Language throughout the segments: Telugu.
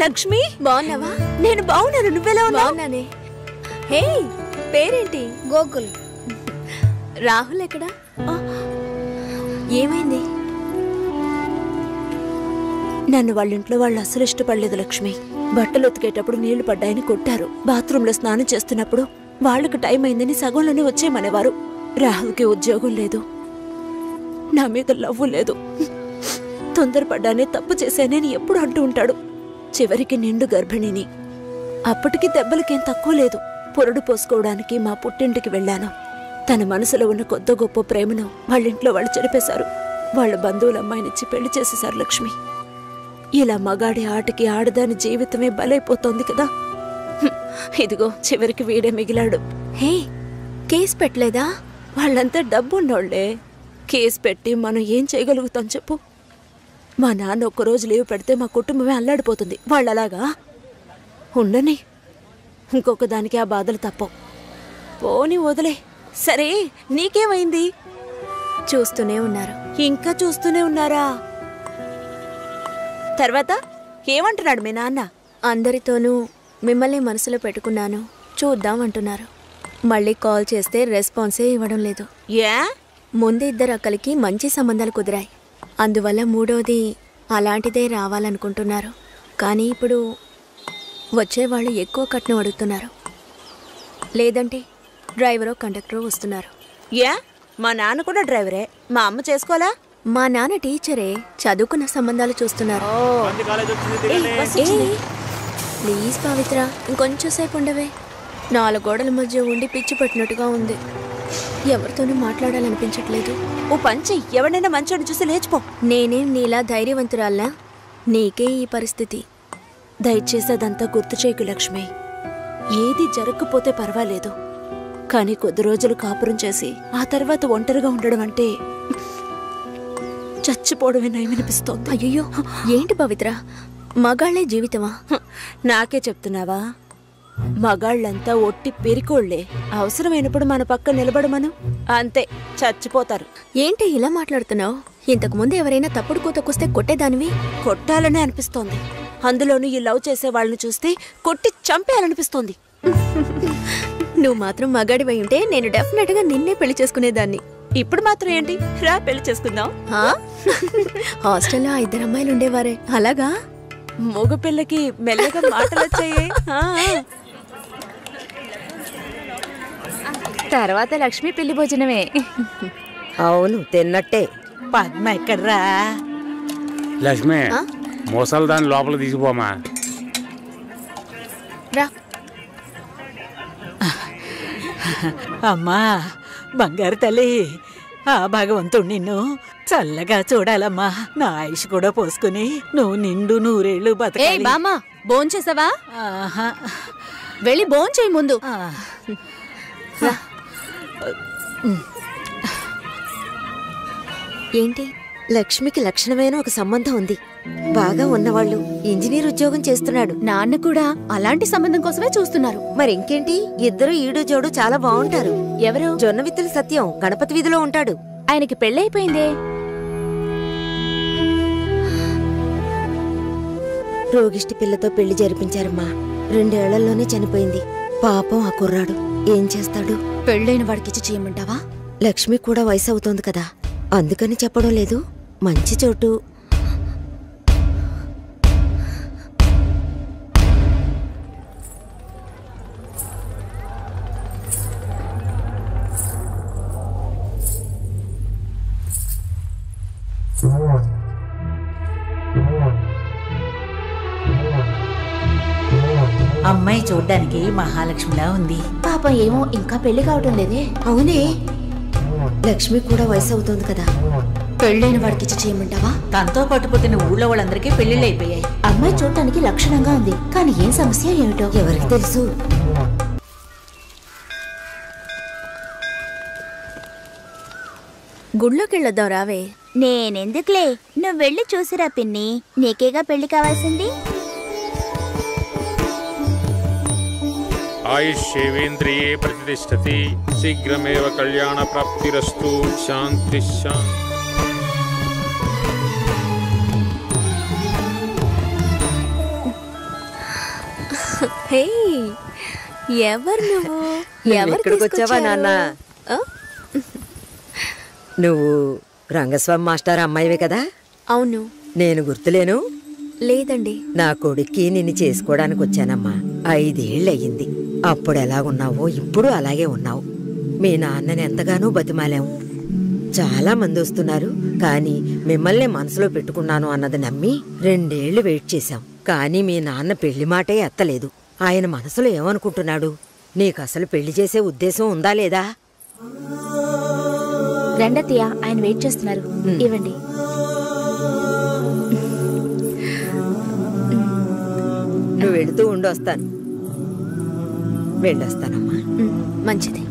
లక్ష్మి, బాగున్నావా? నేను బాగున్నాను. నువ్వెలా ఉన్నావు? బాగున్నానే. హే, పేరేంటి? గోకుల్. రాహుల్ ఎక్కడా? ఏమైంది? నన్ను వాళ్ళింట్లో వాళ్ళు అసలు ఇష్టపడలేదు లక్ష్మి. బట్టలు ఉతికేటప్పుడు నీళ్లు పడ్డాయని కొట్టారు. బాత్రూంలో స్నానం చేస్తున్నప్పుడు వాళ్ళకి టైం అయిందని సగంలోనే వచ్చేయమనేవారు. రాహుల్కి ఉద్యోగం లేదు, నా మీద లవ్వు లేదు. తొందరపడ్డానే తప్పు చేశానని ఎప్పుడు అంటూ ఉంటాడు. చివరికి నిండు గర్భిణిని. అప్పటికి దెబ్బలకేం తక్కువ లేదు. పొరడు పోసుకోవడానికి మా పుట్టింటికి వెళ్ళాను. తన మనసులో ఉన్న కొద్ది గొప్ప ప్రేమను వాళ్ళింట్లో వాళ్ళు చెరిపేశారు. వాళ్ళ బంధువుల అమ్మాయినిచ్చి పెళ్లి చేసేశారు లక్ష్మి. ఇలా మగాడి ఆటకి ఆడదాని జీవితమే బలైపోతోంది కదా. ఇదిగో చివరికి వీడే మిగిలాడు. హే, కేసు పెట్టలేదా? వాళ్ళంతా డబ్బున్నోళ్లే. కేసు పెట్టి మనం ఏం చేయగలుగుతాం చెప్పు? మా నాన్న ఒక్కరోజు లీవ్ పెడితే మా కుటుంబమే అల్లాడిపోతుంది. వాళ్ళలాగా ఉండని. ఇంకొక దానికి ఆ బాధలు తప్పవు. పోని వదిలే. సరే, నీకేమైంది? చూస్తూనే ఉన్నారు. ఇంకా చూస్తూనే ఉన్నారా? తర్వాత ఏమంటున్నాడు మీ నాన్న? అందరితోనూ మిమ్మల్ని మనసులో పెట్టుకున్నాను, చూద్దాం అంటున్నారు. మళ్ళీ కాల్ చేస్తే రెస్పాన్సే ఇవ్వడం లేదు. ఏ? ముందు ఇద్దరు అక్కలకి మంచి సంబంధాలు కుదిరాయి. అందువల్ల మూడోది అలాంటిదే రావాలనుకుంటున్నారు. కానీ ఇప్పుడు వచ్చేవాళ్ళు ఎక్కువ కట్నం అడుగుతున్నారు. లేదంటే డ్రైవరో కండక్టరో వస్తున్నారు. ఏ? మా నాన్న కూడా డ్రైవరే. మా అమ్మ చేసుకోవాలా? మా నాన్న టీచరే, చదువుకున్న సంబంధాలు చూస్తున్నారు. ప్లీజ్ పవిత్ర, ఇంకొంచెం సేపు ఉండవే. 4 గోడల మధ్య ఉండి పిచ్చి పట్టినట్టుగా ఉంది. ఎవరితోనూ మాట్లాడాలనిపించట్లేదు. ఓ పంచి, ఎవరైనా మంచోని చూసి లేచిపో. నేనేం నీలా ధైర్యవంతురాల్లా? నీకే ఈ పరిస్థితి. దయచేసి అదంతా గుర్తు చేయకు లక్ష్మి. ఏది జరగకపోతే పర్వాలేదు, కానీ కొద్ది రోజులు కాపురం చేసి ఆ తర్వాత ఒంటరిగా ఉండడం అంటే చచ్చిపోవడమే నయమనిపిస్తోంది. అయ్యో, ఏంటి పవిత్ర, మగాళ్లే జీవితమా? నాకే చెప్తున్నావా? మగాళ్ళంతా ఒట్టి పెరికోళ్లే. అవసరమైనప్పుడు మన పక్క నిలబడమను, అంతే, చచ్చిపోతారు. ఏంటి ఇలా మాట్లాడుతున్నావు? ఇంతకు ముందు ఎవరైనా తప్పుడు కూతకొస్తే కొట్టేదానివి. కొట్టాలనే అనిపిస్తోంది. అందులోనూ ఈ లవ్ చేసే వాళ్ళని చూస్తే కొట్టి చంపేయాలనిపిస్తోంది. నువ్వు మాత్రం మగాడివై ఉంటే నేను డెఫినెట్ గా నిన్నే పెళ్లి చేసుకునేదాన్ని. ఇప్పుడు మాత్రం ఏంటి? రా, పెళ్లి చేసుకుందాం. హాస్టల్లో 2 అమ్మాయిలు ఉండేవారే, అలాగా? మగ పిల్లకి మెల్లగా మాటలు వచ్చాయే. తర్వాత లక్ష్మి పెళ్లి భోజనమే. అవును, తిన్నట్టే. పద్మ ఎక్కడ్రా? లక్ష్మి, మోసాలు దాన్ని లోపల తీసుకుపోమా. రా. అమ్మా బంగారు తల్లి, ఆ భగవంతుడు నిన్ను చల్లగా చూడాలమ్మా. నా ఆయుష్ కూడా పోసుకుని నువ్వు నిండు 100 ఏళ్ళు బతకాలి. బామ్మా, భోంచేసావా? ఆహా, వెళ్ళి భోంచేయి ముందు. ఏంటి? లక్ష్మికి లక్షణమైన ఒక సంబంధం ఉంది. బాగా ఉన్నవాళ్ళు, ఇంజనీర్ ఉద్యోగం చేస్తున్నాడు. నాన్న కూడా అలాంటి సంబంధం కోసమే చూస్తున్నారు. మరి ఇంకేంటి, ఇద్దరు ఈడు జోడు చాలా బాగుంటారు. ఎవరు? జొన్న విత్తుల సత్యం గణపతి వీధిలో ఉంటాడు. ఆయనకి పెళ్ళైపోయిందే. రోగిష్టి పిల్లతో పెళ్లి జరిపించారమ్మా. 2 ఏళ్లలోనే చనిపోయింది. పాపం ఆ కుర్రాడు ఏం చేస్తాడు? పెళ్ళైన వాడికిచ్చి చేయమంటావా? లక్ష్మి కూడా వయసు అవుతోంది కదా, అందుకని చెప్పడం లేదు. మంచి చోటు. అమ్మాయి చూడ్డానికి మహాలక్ష్మిలా ఉంది. పాపం ఏమో ఇంకా పెళ్లి కావటం లేదే. అవునే, లక్ష్మి కూడా వయసు అవుతోంది కదా. పెళ్ళైన వాడికిచ్చి చేయమంటావా? తనతో పట్టుపోతున్న ఊళ్ళో వాళ్ళందరికీ పెళ్లిళ్ళు అయిపోయాయి. అమ్మాయి చూడటానికి లక్షణంగా ఉంది, కానీ ఏం సమస్య ఏమిటో ఎవరికి తెలుసు. గుళ్ళోకి వెళ్ళొద్దాం రావే. నేనెందుకులే, నువ్వు వెళ్ళి చూసిరా పిన్ని. నీకేగా పెళ్లి కావాల్సింది. ఆయుష్యేవేంద్రియే ప్రతిష్టతి, శీఘ్రమేవ కళ్యాణ ప్రాప్తిరస్తు. శాంతి శాంతి. హే, ఎవరు నువ్వు? ఎవరు ఇక్కడికి వచ్చావా తీసుకొచ్చారు? నాన్న? ఆ? నువ్వు రంగస్వామి మాస్టర్ అమ్మాయివే కదా? అవును. నేను గుర్తులేను? లేదండి. నా కొడుక్కి నిన్ను చేసుకోవడానికి వచ్చానమ్మా. 5 ఏళ్ళయ్యింది. అప్పుడు ఎలాగున్నావో ఇప్పుడు అలాగే ఉన్నావు. మీ నాన్నని ఎంతగానో బతిమాలాం. చాలా మంది వస్తున్నారు, కానీ మిమ్మల్ని మనసులో పెట్టుకున్నాను అన్నది నమ్మి 2 ఏళ్లు వెయిట్ చేశాం. కానీ మీ నాన్న పెళ్లి మాటే ఎత్తలేదు. ఆయన మనసులో ఏమనుకుంటున్నాడు? నీకసలు పెళ్లి చేసే ఉద్దేశం ఉందా లేదా? రండత్తయ్య, ఆయన వెయిట్ చేస్తున్నారు. ఇవ్వండి. నువ్వు వెళుతూ ఉండి వస్తాను. వెళ్ళొస్తానమ్మా. మంచిది.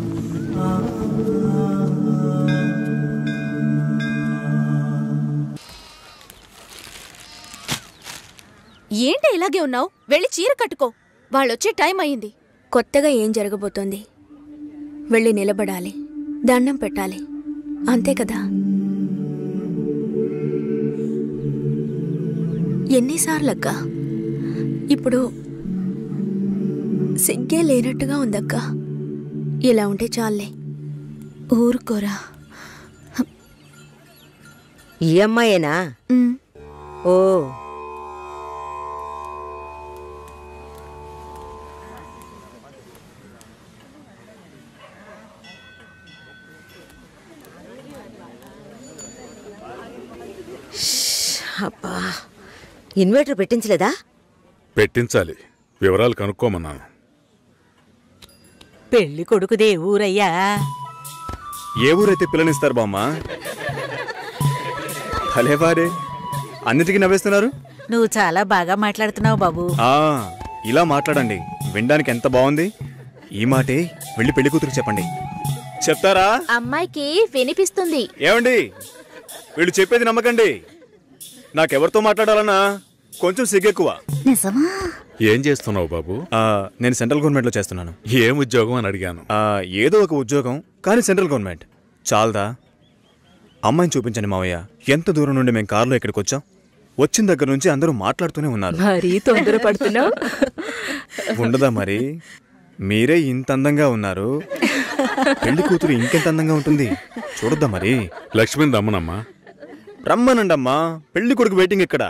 ఏంటి ఇలాగే ఉన్నావు? వెళ్ళి చీర కట్టుకో. వాళ్ళొచ్చే టైం అయింది. కొత్తగా ఏం జరగబోతోంది? వెళ్ళి నిలబడాలి, దండం పెట్టాలి, అంతే కదా. ఎన్నిసార్లక్క? ఇప్పుడు సిగ్గే లేనట్టుగా ఉందక్క. ఇలా ఉంటే చాలే. ఊరుకోరా. ఈ అమ్మాయేనా? ఓ, అబ్బా, ఇన్వర్టర్ పెట్టించలేదా? పెట్టించాలి. వివరాలు కనుక్కోమన్నాను. పెళ్లి కొడుకుదే ఊరయ్యా? ఏ ఊరైతే పిల్లనిస్తారు బామ్మ? భలేవారే, అన్నిటికీ నవ్వేస్తున్నారు. నువ్వు చాలా బాగా మాట్లాడుతున్నావు బాబు. ఇలా మాట్లాడండి, వినడానికి ఎంత బాగుంది. ఈ మాటే వెళ్ళి పెళ్లి కూతురికి చెప్పండి. చెప్తారా? అమ్మాయికి వినిపిస్తుంది. ఏమండి, వీళ్ళు చెప్పేది నమ్మకండి. నాకెవరితో మాట్లాడాలన్నా కొంచెం సిగ్గెక్కువ. నిజమా? ఏం చేస్తున్నావు బాబు? నేను సెంట్రల్ గవర్నమెంట్లో చేస్తున్నాను. ఏం ఉద్యోగం అని అడిగాను. ఏదో ఒక ఉద్యోగం, కానీ సెంట్రల్ గవర్నమెంట్. చాలదా? అమ్మాయిని చూపించండి మావయ్య. ఎంత దూరం నుండి మేము కారులో ఇక్కడికి వచ్చాం. వచ్చిన దగ్గర నుంచి అందరూ మాట్లాడుతూనే ఉన్నారు. మరీ తొందరపడుతున్నావు. ఉండదా మరి? మీరే ఇంత అందంగా ఉన్నారు, పెళ్లి కూతురు ఇంకెంత అందంగా ఉంటుంది. చూడొద్దా మరి? లక్ష్మిని రమ్మనమ్మా. రమ్మనండమ్మా, పెళ్లి కొడుకు వెయిటింగ్ ఇక్కడ.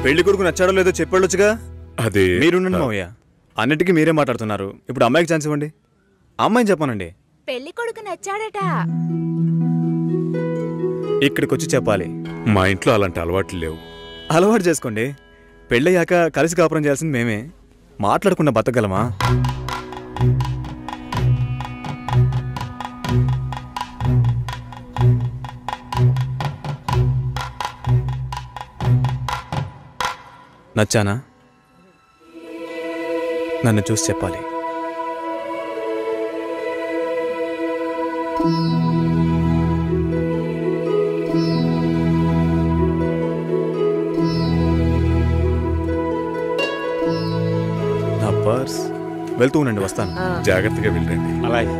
పెళ్లి కొడుకు నచ్చాడో లేదో చెప్పేళ్ళొచ్చుగా. అదే మీరుండండి మావయ్య, అన్నిటికీ మీరే మాట్లాడుతున్నారు. ఇప్పుడు అమ్మాయికి ఛాన్స్ ఇవ్వండి. అమ్మాయిని చెప్పానండి. పెళ్లి కొడుకు నచ్చాడట. ఇక్కడికి వచ్చి చెప్పాలి. మా ఇంట్లో అలాంటి అలవాట్లు లేవు. అలవాటు చేసుకోండి. పెళ్ళయ్యాక కలిసి కాపురం చేయాల్సింది మేమే. మాట్లాడకుండా బతకగలమా? నచ్చానా? నన్ను చూసి చెప్పాలి. నా పర్స్. వెళ్తూ ఉండండి, వస్తాను. జాగ్రత్తగా వెళ్ళండి. అలాగే.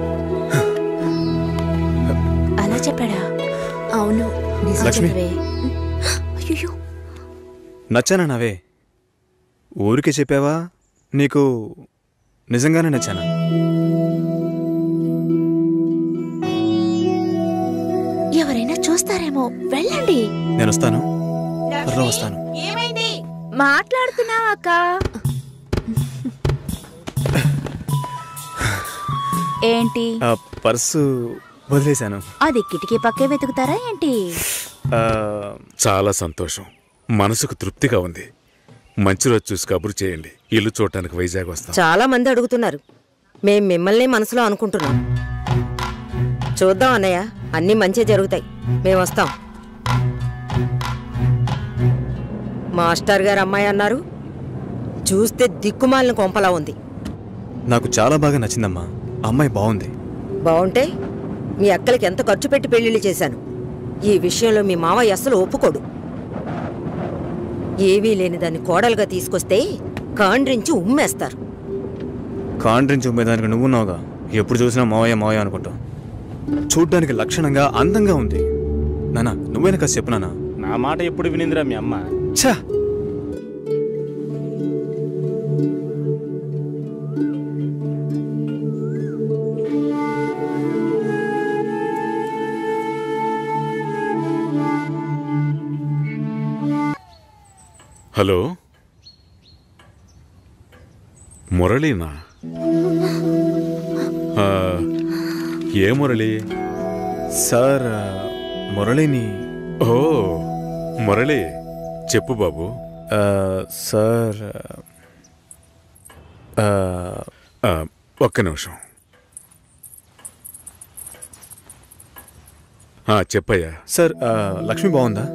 అలా చెప్పాడా? అవును. లక్ష్మి, అయ్యో, నచ్చానా నావే? ఊరికే చెప్పావా? నీకు నిజంగానే నచ్చానా? ఎవరైనా చూస్తారేమో, వెళ్ళండి. నేను వస్తాను, త్వరలో వస్తాను. మాట్లాడుతున్నావా అక్క? ఏంటి? పర్సు వదిలేశాను. అది కిటికీ పక్కే వెతుకుతారా ఏంటి? చాలా సంతోషం. మనసుకు తృప్తిగా ఉంది. మంచి రోజు చూసి కబురు చేయండి. ఇల్లు చూడటానికి వైజాగ్ వస్తాం. చాలా మంది అడుగుతున్నారు. మేం మిమ్మల్ని మనసులో అనుకుంటున్నాం. చూద్దాం అన్నయ్య, అన్నీ మంచి జరుగుతాయి. మేము వస్తాం. మాస్టర్ గారు అమ్మాయి అన్నారు. చూస్తే దిక్కుమాలిన కొంపలా ఉంది. నాకు చాలా బాగా నచ్చిందమ్మా. అమ్మాయి బాగుంది. బాగుంటే మీ అక్కలకి ఎంత ఖర్చు పెట్టి పెళ్లిళ్ళు చేశాను. ఈ విషయంలో మీ మావయ్య అస్సలు ఒప్పుకోడు. ఏవీ లేని దాన్ని కోడలుగా తీసుకొస్తే కాండ్రించి ఉమ్మేస్తారు. కాండ్రించి ఉమ్మేదానికి నువ్వున్నావుగా, ఎప్పుడు చూసినా మావయ్య మావయ్య అనుకుంటావు. చూడ్డానికి లక్షణంగా అందంగా ఉంది. నానా నువ్వైనా కాస్త చెప్పు నానా. నా మాట ఎప్పుడు వినిందిరా మీ అమ్మ? ఛా! హలో, మురళీనా? ఏ మురళి? సార్ మురళిని. ఓ మురళి, చెప్పు బాబు. సార్ ఒక్క నిమిషం. చెప్పయ్యా. సార్ లక్ష్మి బాగుందా?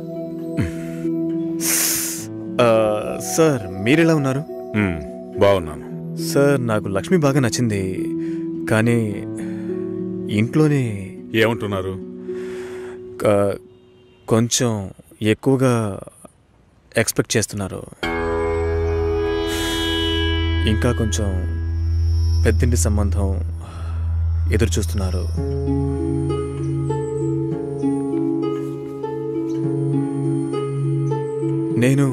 సార్ మీరెలా ఉన్నారు? బాగున్నాను సార్. నాకు లక్ష్మి బాగా నచ్చింది, కానీ ఇంట్లోనే ఏమంటున్నారు? కొంచెం ఎక్కువగా ఎక్స్పెక్ట్ చేస్తున్నారు. ఇంకా కొంచెం పెద్దింటి సంబంధం ఎదురు చూస్తున్నారు. నేను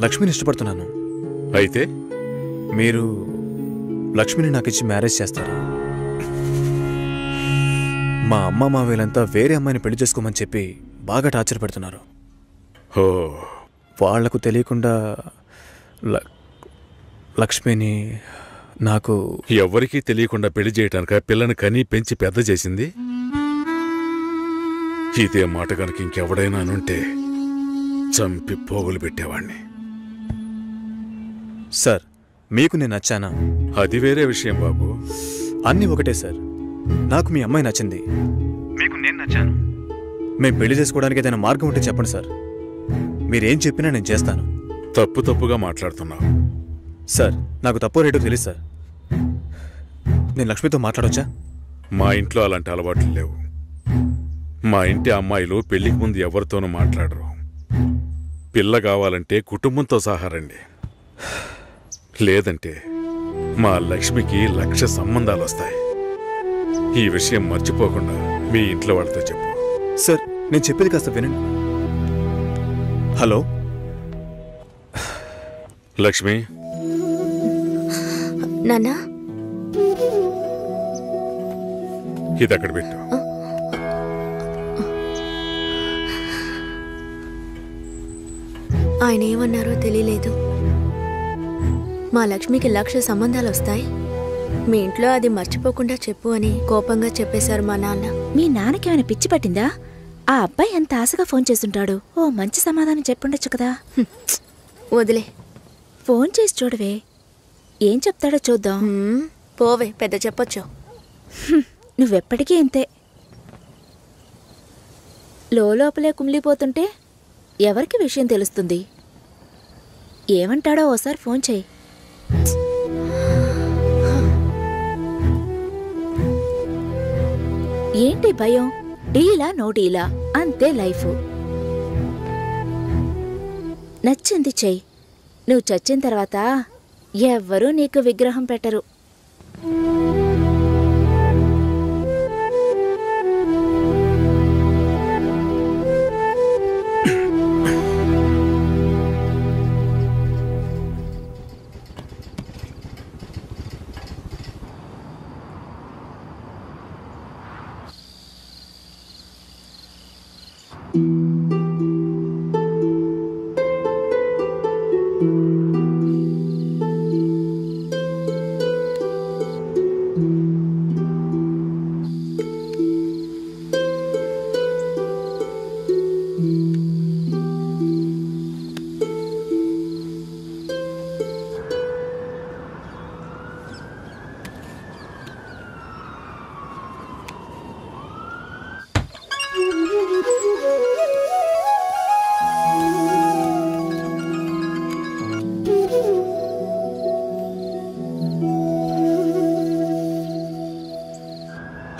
లక్ష్మిని ఇష్టపడుతున్నాను. అయితే మీరు లక్ష్మిని నాకు ఇచ్చి మ్యారేజ్ చేస్తారా? మా అమ్మ మావేలంతా వేరే అమ్మాయిని పెళ్లి చేసుకోమని చెప్పి బాగా టార్చర్ పెడుతున్నారు. వాళ్లకు తెలియకుండా లక్ష్మిని నాకు ఎవరికీ తెలియకుండా పెళ్లి చేయటానిక పిల్లని కనీ పెంచి పెద్ద చేసింది? ఇదే మాట కనుక ఇంకెవడైనా అనుంటే చంపి పోగులు పెట్టేవాణ్ణి. సార్ మీకు నేను నచ్చానా? అది వేరే విషయం బాబు. అన్నీ ఒకటే సార్. నాకు మీ అమ్మాయి నచ్చింది, మీకు నేను నచ్చాను. మేము పెళ్లి చేసుకోవడానికి ఏదైనా మార్గం ఉంటే చెప్పండి సార్. మీరేం చెప్పినా నేను చేస్తాను. తప్పుగా మాట్లాడుతున్నావు సార్. నాకు తప్పు రేటు తెలుసు సార్. నేను లక్ష్మితో మాట్లాడొచ్చా? మా ఇంట్లో అలాంటి అలవాట్లు లేవు. మా ఇంటి అమ్మాయిలు పెళ్లికి ముందు ఎవరితోనూ మాట్లాడరు. పిల్ల కావాలంటే కుటుంబంతో సహా రండి, లేదంటే మా లక్ష్మికి 1,00,000 సంబంధాలు వస్తాయి. ఈ విషయం మర్చిపోకుండా మీ ఇంట్లో వాళ్ళతో చెప్పు. సార్ నేను చెప్పేది కాస్త వినండి. హలో లక్ష్మి. నాన్నా, ఇది అక్కడ పెట్టు. ఆయన ఏమన్నారో తెలియలేదు. మా లక్ష్మికి 1,00,000 సంబంధాలు వస్తాయి, మీ ఇంట్లో అది మర్చిపోకుండా చెప్పు అని కోపంగా చెప్పేశారు మా నాన్న. మీ నాన్నకేమైనా పిచ్చి పట్టిందా? ఆ అబ్బాయి ఎంత ఆశగా ఫోన్ చేస్తుంటాడు. ఓ మంచి సమాధానం చెప్పుండొచ్చు కదా. వదిలే, ఫోన్ చేసి చూడవే, ఏం చెప్తాడో చూద్దాం. పోవే, పెద్ద చెప్పొచ్చు. నువ్వెప్పటికీ ఇంతే, లోపలే కుమిలిపోతుంటే ఎవరికి విషయం తెలుస్తుంది? ఏమంటాడో ఓసారి ఫోన్ చేయి. ఏంటి భయం? డీలా నో డీలా అంతే లైఫ్. నచ్చింది చెయ్యి. నువ్వు చచ్చిన తర్వాత ఎవ్వరూ నీకు విగ్రహం పెట్టరు.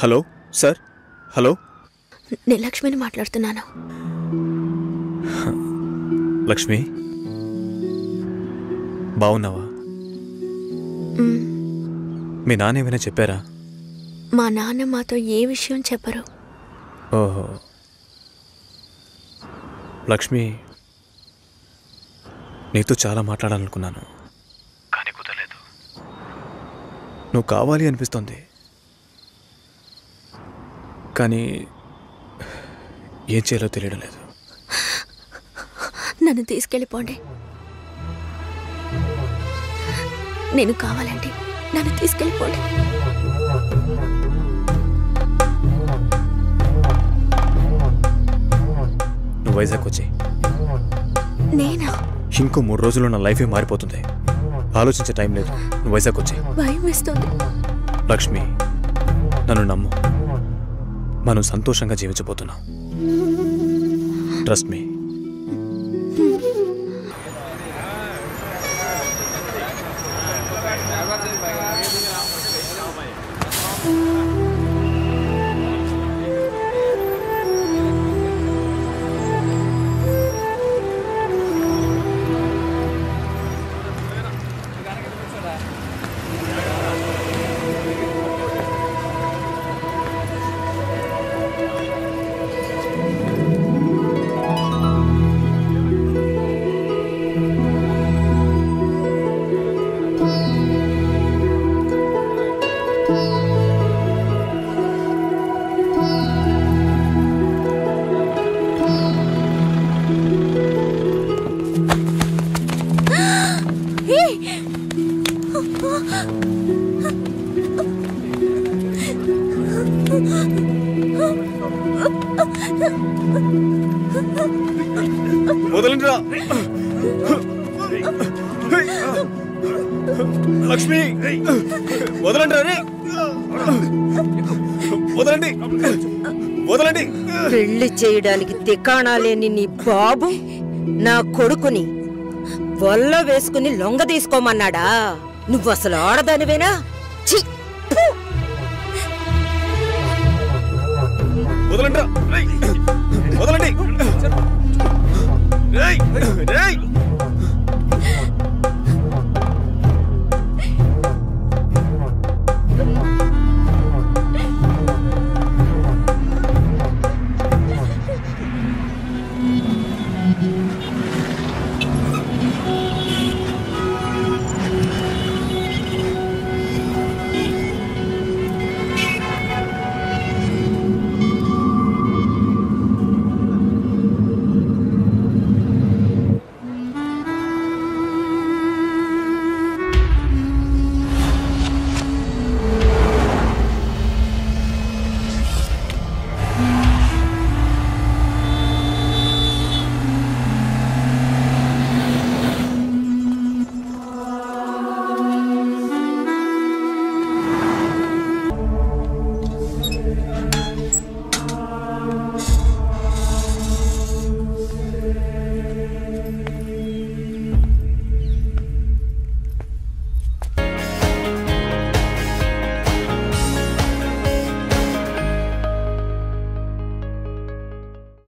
Hello sir. హలో నేను లక్ష్మిని మాట్లాడుతున్నాను. లక్ష్మి, బాగున్నావా? మీ నాన్న ఏమైనా చెప్పారా? మా నాన్న మాతో ఏ విషయం చెప్పరు. ఓహో. లక్ష్మి, నీతో చాలా మాట్లాడాలనుకున్నాను, కానీ కుదరలేదు. నువ్వు కావాలి అనిపిస్తుంది, కానీ ఏం చేయాలో తెలియడం లేదు. నన్ను తీసుకెళ్ళిపోండి. నేను కావాలండి, నన్ను తీసుకెళ్ళిపోండి. నువ్వు వైజాగ్ వచ్చేయి. నేనా? ఇంకో 3 రోజుల్లో నా లైఫే మారిపోతుంది. ఆలోచించే టైం లేదు. నువ్వు వైజాగ్ వచ్చేయి. భయం వేస్తుంది. లక్ష్మి, నన్ను నమ్ము. మనం సంతోషంగా జీవించబోతున్నాం. Trust me. వదలండిరా లక్ష్మి, వదలండిరా రే, వదలండి, వదలండి. పెళ్లి చేయడానికి తికాణా లేని నీ బాబు నా కొడుకుని వల్ల వేసుకుని లొంగ తీసుకోమన్నాడా? నువ్వు అసలు ఆడదానివేనా? ఛీ! వదలండిరా.